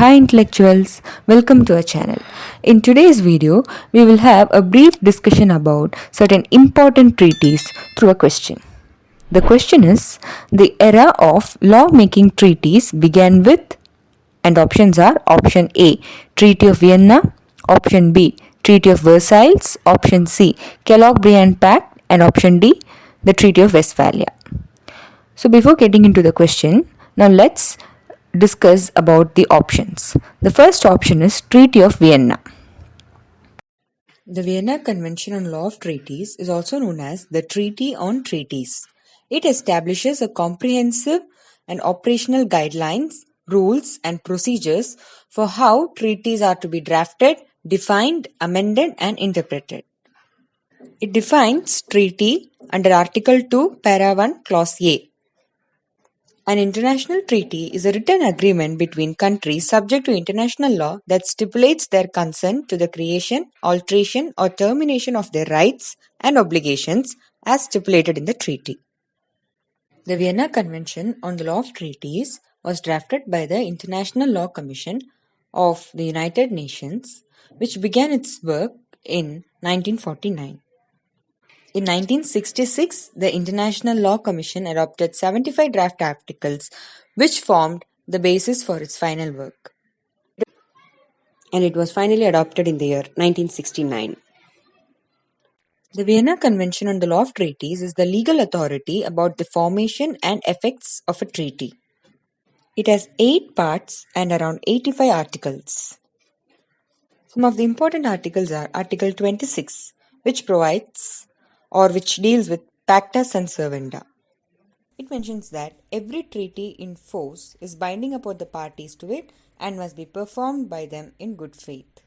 Hi intellectuals, welcome to our channel. In today's video, we will have a brief discussion about certain important treaties through a question. The question is, the era of law-making treaties began with, and options are option A, Treaty of Vienna, option B, Treaty of Versailles, option C, Kellogg-Briand Pact, and option D, the Treaty of Westphalia. So before getting into the question, now let's discuss about the options. The first option is Treaty of Vienna. The Vienna Convention on Law of Treaties is also known as the Treaty on Treaties. It establishes a comprehensive and operational guidelines, rules, and procedures for how treaties are to be drafted, defined, amended, and interpreted. It defines treaty under Article 2, Para 1, Clause A. An international treaty is a written agreement between countries subject to international law that stipulates their consent to the creation, alteration, or termination of their rights and obligations as stipulated in the treaty. The Vienna Convention on the Law of Treaties was drafted by the International Law Commission of the United Nations, which began its work in 1949. In 1966, the International Law Commission adopted 75 draft articles, which formed the basis for its final work. And it was finally adopted in the year 1969. The Vienna Convention on the Law of Treaties is the legal authority about the formation and effects of a treaty. It has 8 parts and around 85 articles. Some of the important articles are Article 26, which provides or which deals with pacta sunt servanda. It mentions that every treaty in force is binding upon the parties to it and must be performed by them in good faith.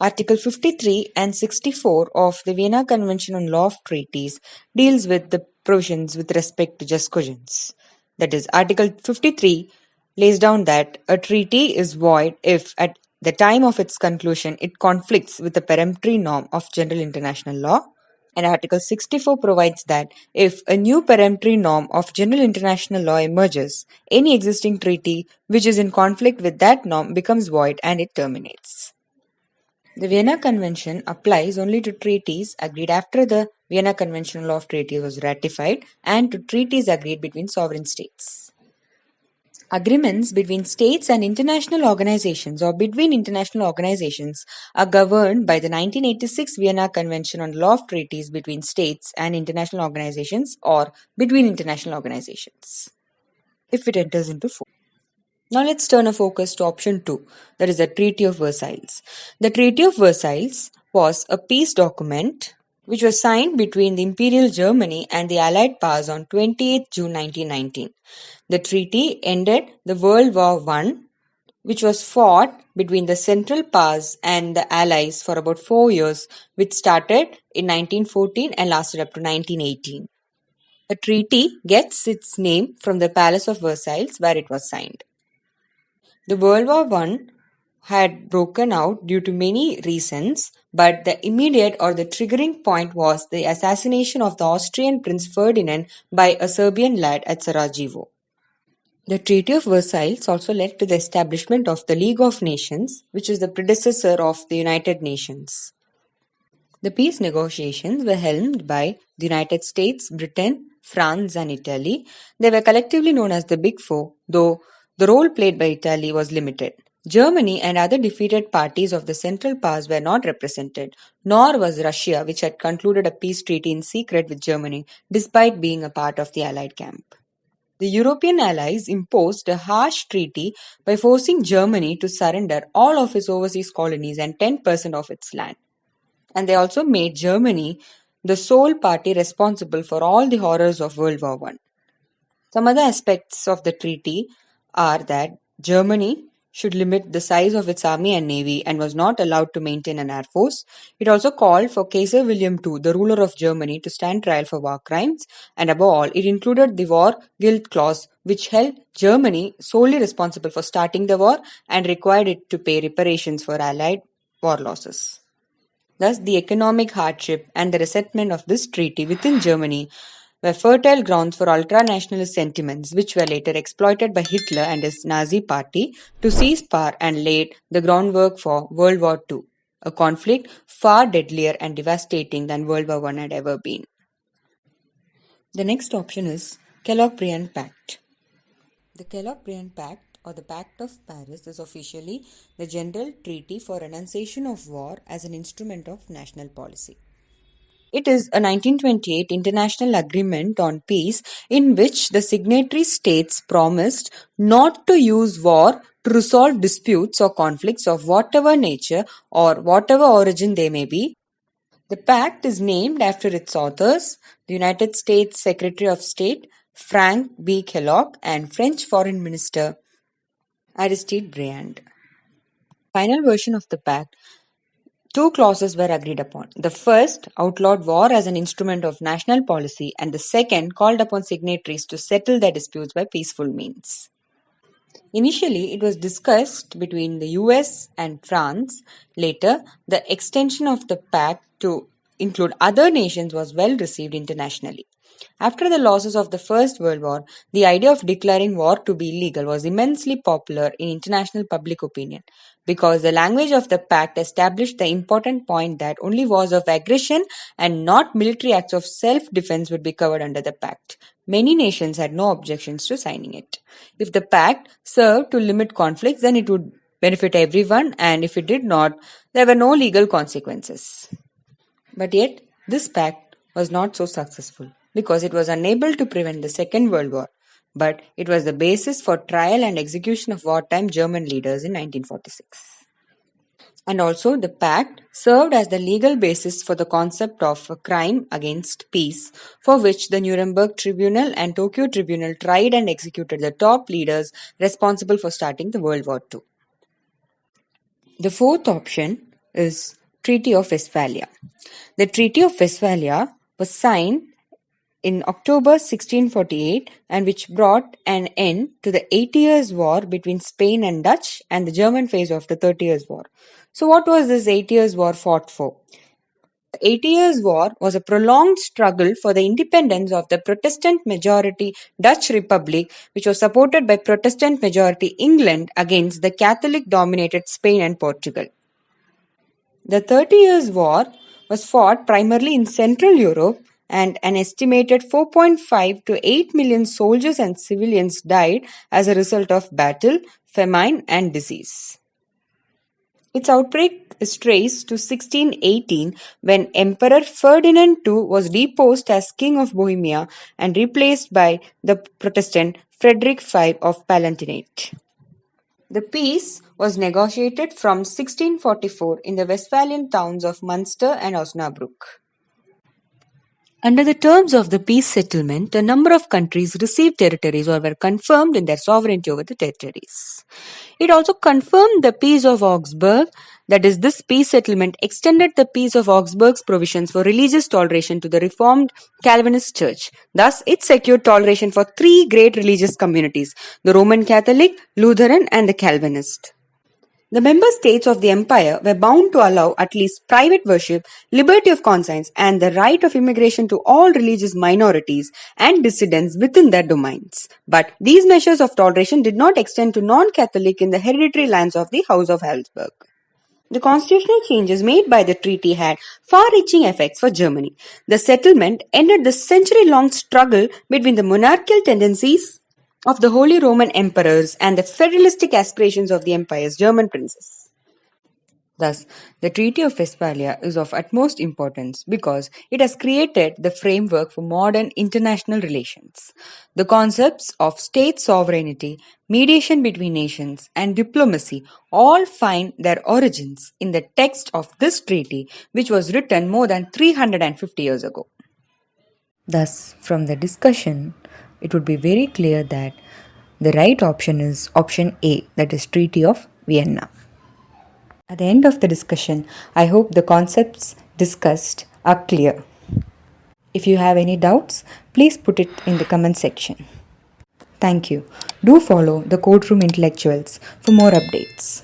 Article 53 and 64 of the Vienna Convention on Law of Treaties deals with the provisions with respect to just cogents. That is, Article 53 lays down that a treaty is void if at the time of its conclusion it conflicts with the peremptory norm of general international law. And Article 64 provides that if a new peremptory norm of general international law emerges, any existing treaty which is in conflict with that norm becomes void and it terminates. The Vienna Convention applies only to treaties agreed after the Vienna Convention on Law of Treaties was ratified and to treaties agreed between sovereign states. Agreements between states and international organizations or between international organizations are governed by the 1986 Vienna Convention on Law of Treaties between states and international organizations or between international organizations, if it enters into force. Now let's turn our focus to option 2, that is the Treaty of Versailles. The Treaty of Versailles was a peace document which was signed between the Imperial Germany and the Allied powers on 28 June 1919. The treaty ended the World War I, which was fought between the Central Powers and the Allies for about 4 years, which started in 1914 and lasted up to 1918. The treaty gets its name from the Palace of Versailles, where it was signed. The World War I had broken out due to many reasons, but the immediate or the triggering point was the assassination of the Austrian Prince Ferdinand by a Serbian lad at Sarajevo. The Treaty of Versailles also led to the establishment of the League of Nations, which is the predecessor of the United Nations. The peace negotiations were helmed by the United States, Britain, France, and Italy. They were collectively known as the Big Four, though the role played by Italy was limited. Germany and other defeated parties of the Central Powers were not represented, nor was Russia, which had concluded a peace treaty in secret with Germany, despite being a part of the Allied camp. The European allies imposed a harsh treaty by forcing Germany to surrender all of its overseas colonies and 10% of its land. And they also made Germany the sole party responsible for all the horrors of World War I. Some other aspects of the treaty are that Germany should limit the size of its army and navy and was not allowed to maintain an air force. It also called for Kaiser William II, the ruler of Germany, to stand trial for war crimes, and above all, it included the war guilt clause, which held Germany solely responsible for starting the war and required it to pay reparations for Allied war losses. Thus, the economic hardship and the resentment of this treaty within Germany were fertile grounds for ultra-nationalist sentiments which were later exploited by Hitler and his Nazi party to seize power and laid the groundwork for World War II, a conflict far deadlier and devastating than World War I had ever been. The next option is Kellogg-Briand Pact. The Kellogg-Briand Pact, or the Pact of Paris, is officially the general treaty for renunciation of war as an instrument of national policy. It is a 1928 international agreement on peace in which the signatory states promised not to use war to resolve disputes or conflicts of whatever nature or whatever origin they may be. The pact is named after its authors, the United States Secretary of State Frank B. Kellogg and French Foreign Minister Aristide Briand. Final version of the pact, two clauses were agreed upon. The first outlawed war as an instrument of national policy, and the second called upon signatories to settle their disputes by peaceful means. Initially, it was discussed between the US and France. Later, the extension of the pact to include other nations was well received internationally. After the losses of the First World War, the idea of declaring war to be illegal was immensely popular in international public opinion because the language of the pact established the important point that only wars of aggression and not military acts of self-defense would be covered under the pact. Many nations had no objections to signing it. If the pact served to limit conflicts, then it would benefit everyone, and if it did not, there were no legal consequences. But yet, this pact was not so successful because it was unable to prevent the Second World War, but it was the basis for trial and execution of wartime German leaders in 1946. And also, the pact served as the legal basis for the concept of a crime against peace, for which the Nuremberg Tribunal and Tokyo Tribunal tried and executed the top leaders responsible for starting the World War II. The fourth option is Treaty of Westphalia. The Treaty of Westphalia was signed in October 1648 and which brought an end to the 80 Years' War between Spain and Dutch and the German phase of the 30 Years' War. So what was this 80 Years' War fought for? The 80 Years' War was a prolonged struggle for the independence of the Protestant majority Dutch Republic, which was supported by Protestant majority England against the Catholic dominated Spain and Portugal. The 30 Years' War was fought primarily in Central Europe, and an estimated 4.5 to 8 million soldiers and civilians died as a result of battle, famine, and disease. Its outbreak is traced to 1618 when Emperor Ferdinand II was deposed as King of Bohemia and replaced by the Protestant Frederick V of Palatinate. The peace was negotiated from 1644 in the Westphalian towns of Munster and Osnabrück. Under the terms of the peace settlement, a number of countries received territories or were confirmed in their sovereignty over the territories. It also confirmed the Peace of Augsburg, that is, this peace settlement extended the Peace of Augsburg's provisions for religious toleration to the Reformed Calvinist Church. Thus, it secured toleration for three great religious communities, the Roman Catholic, Lutheran, and the Calvinist. The member states of the empire were bound to allow at least private worship, liberty of conscience, and the right of immigration to all religious minorities and dissidents within their domains. But these measures of toleration did not extend to non-Catholic in the hereditary lands of the House of Habsburg. The constitutional changes made by the treaty had far-reaching effects for Germany. The settlement ended the century-long struggle between the monarchical tendencies of the Holy Roman Emperors and the federalistic aspirations of the empire's German princes. Thus, the Treaty of Westphalia is of utmost importance because it has created the framework for modern international relations. The concepts of state sovereignty, mediation between nations, and diplomacy all find their origins in the text of this treaty, which was written more than 350 years ago. Thus, from the discussion, it would be very clear that the right option is option A, that is Treaty of Vienna. At the end of the discussion, I hope the concepts discussed are clear. If you have any doubts, please put it in the comment section. Thank you. Do follow the Courtroom Intellectuals for more updates.